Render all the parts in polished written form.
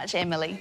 much, Emily.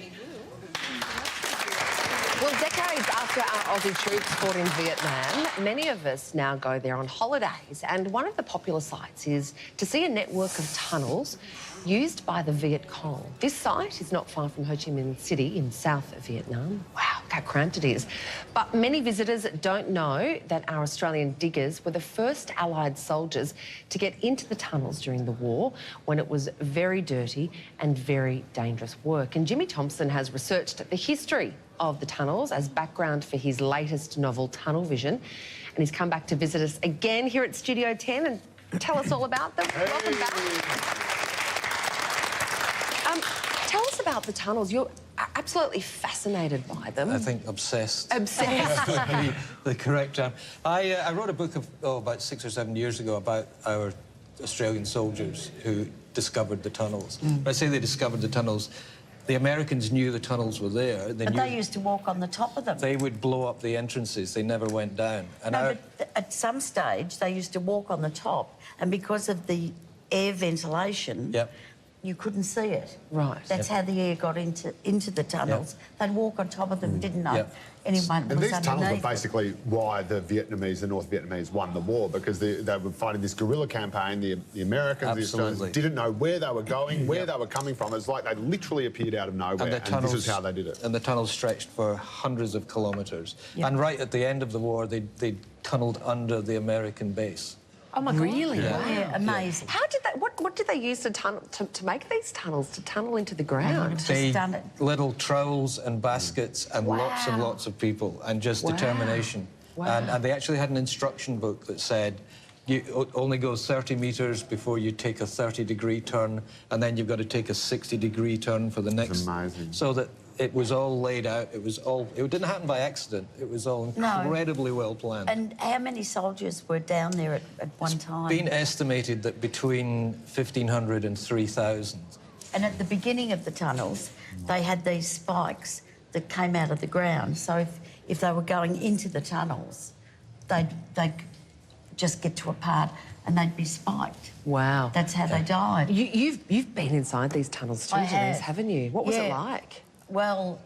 Well, decades after our Aussie troops fought in Vietnam, many of us now go there on holidays, and one of the popular sites is to see a network of tunnels used by the Viet Cong. This site is not far from Ho Chi Minh City in south of Vietnam. Wow, how cramped it is. But many visitors don't know that our Australian diggers were the first Allied soldiers to get into the tunnels during the war, when it was very dirty and very dangerous work. And Jimmy Thompson has researched the history of the tunnels as background for his latest novel, Tunnel Vision. And he's come back to visit us again here at Studio 10 and tell us all about them. Hey. Welcome back. Tell us about the tunnels. You're absolutely fascinated by them. I think obsessed. Obsessed. Would be the correct term. I wrote a book about 6 or 7 years ago about our Australian soldiers who discovered the tunnels. When I say they discovered the tunnels, the Americans knew the tunnels were there. But they used to walk on the top of them. They would blow up the entrances. They never went down. And no, but at some stage, they used to walk on the top, and because of the air ventilation, you couldn't see it. Right. That's how the air got into the tunnels. They'd walk on top of them, didn't know anyone and was these tunnels underneath are basically why the North Vietnamese won the war, because they were fighting this guerrilla campaign. The Americans, the Australians didn't know where they were going, where they were coming from. It's like they literally appeared out of nowhere, and this is how they did it. And the tunnels stretched for hundreds of kilometres. And right at the end of the war, they tunnelled under the American base. Oh my God! Really? Yeah, amazing. How did they? What did they use to make these tunnels? To tunnel into the ground? They little trowels and baskets and lots and lots of people and just determination. And they actually had an instruction book that said, you only go 30 metres before you take a 30-degree turn, and then you've got to take a 60-degree turn for the next. That's amazing. So that it was all laid out. It didn't happen by accident. It was all incredibly well planned. And how many soldiers were down there at one time? It's been estimated that between 1,500 and 3,000. And at the beginning of the tunnels, they had these spikes that came out of the ground. So if they were going into the tunnels, they'd just get to a part and they'd be spiked. Wow. That's how they died. You've been inside these tunnels too, Denise, haven't you? What was it like? Well,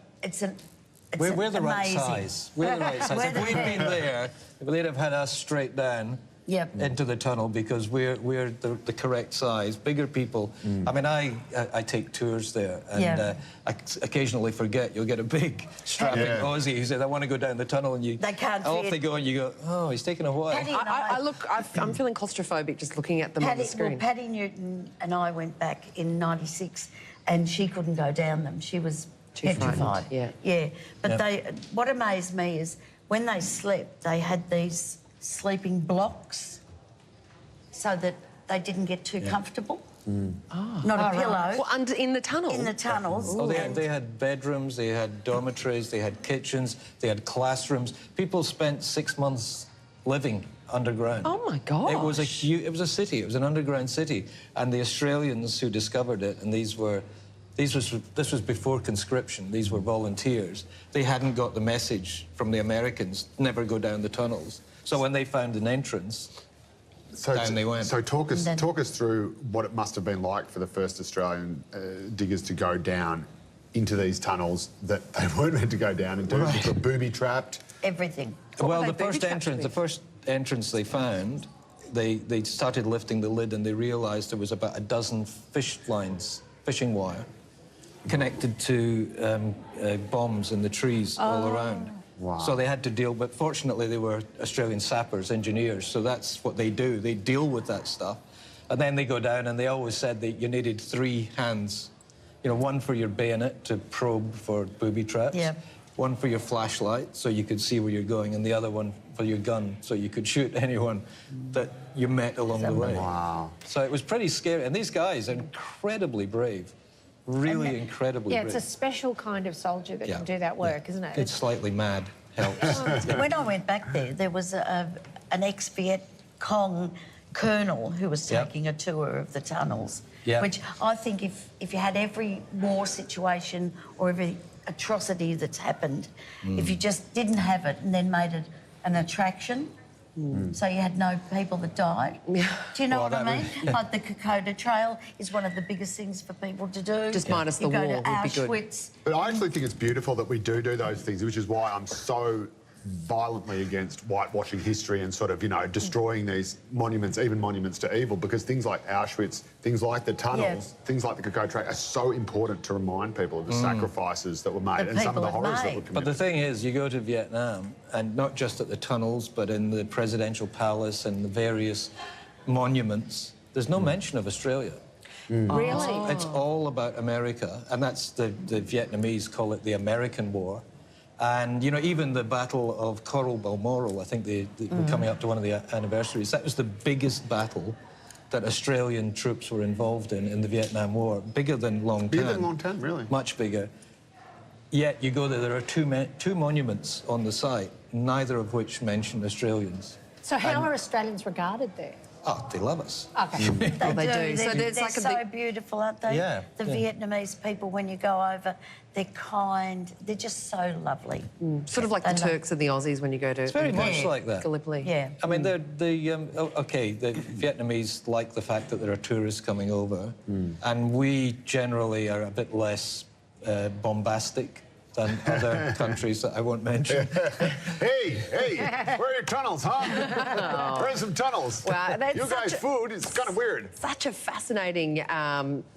we're the right size. We're the right size. If we'd been there, they'd have had us straight down into the tunnel, because we're the correct size. Bigger people. I mean, I take tours there, and I occasionally forget. You'll get a big strapping Aussie who says, "I want to go down the tunnel," and they can't. Off they go, and you go, "Oh, he's taking a while." I'm feeling claustrophobic just looking at them on the screen. Well, Patty Newton and I went back in '96, and she couldn't go down them. She was petrified. But what amazed me is when they slept, they had these sleeping blocks so that they didn't get too comfortable. Not a pillow. Well, in the tunnel? In the tunnels. Oh, they had bedrooms, they had dormitories, they had kitchens, they had classrooms. People spent 6 months living underground. Oh my God! It was a city. It was an underground city, and the Australians who discovered it, and this was before conscription. These were volunteers. They hadn't got the message from the Americans, never go down the tunnels. So when they found an entrance, down they went. So talk us through what it must have been like for the first Australian diggers to go down into these tunnels that they weren't meant to go down into. They were booby-trapped. Everything. Well, the first entrance they found, they started lifting the lid, and they realised there was about a dozen fishing wire, connected to bombs in the trees all around. Wow. So they had to deal, but fortunately they were Australian sappers, engineers, so that's what they do. They deal with that stuff. And then they go down, and they always said that you needed 3 hands. You know, one for your bayonet to probe for booby traps, one for your flashlight so you could see where you're going, and the other one for your gun so you could shoot anyone that you met along the way. Wow. So it was pretty scary, and these guys are incredibly brave. Really incredibly brave. It's a special kind of soldier that can do that work, isn't it? It's slightly mad helps. When I went back there was an ex-Viet Cong colonel who was taking a tour of the tunnels, which I think if you had every war situation or every atrocity that's happened, if you just didn't have it and then made it an attraction, So you had no people that died. Yeah. Do you know what I mean? Like the Kokoda Trail is one of the biggest things for people to do. Just minus the you war go to would be good. Auschwitz. But I actually think it's beautiful that we do those things, which is why I'm so violently against whitewashing history and sort of, you know, destroying these monuments, even monuments to evil, because things like Auschwitz, things like the tunnels, things like the Kokoda Trail are so important to remind people of the sacrifices that were made and some of the horrors that were committed. But the thing is, you go to Vietnam, and not just at the tunnels, but in the presidential palace and the various monuments, there's no mention of Australia. Really? It's all about America, and that's the Vietnamese call it the American War. And, you know, even the Battle of Coral Balmoral, I think we're coming up to one of the anniversaries, that was the biggest battle that Australian troops were involved in the Vietnam War. Bigger than Long Tan. Bigger than Long Tan, really? Much bigger. Yet you go there are two monuments on the site, neither of which mention Australians. So how are Australians regarded there? Oh, they love us. Okay. They do. They're, So there's they're like so beautiful, aren't they? Yeah, The Vietnamese people, when you go over, they're kind. They're just so lovely. sort of like the Turks and the Aussies when you go to... It's very much like that. Gallipoli. Yeah. I mean, the Vietnamese like the fact that there are tourists coming over, and we generally are a bit less bombastic than other countries that I won't mention. Hey, where are your tunnels, huh? Where are some tunnels? Wow, that's you guys' food is kind of weird. Such a fascinating,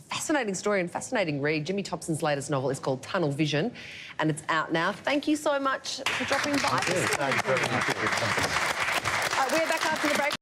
fascinating story and fascinating read. Jimmy Thompson's latest novel is called Tunnel Vision, and it's out now. Thank you so much for dropping by. Thank you. We're back after the break.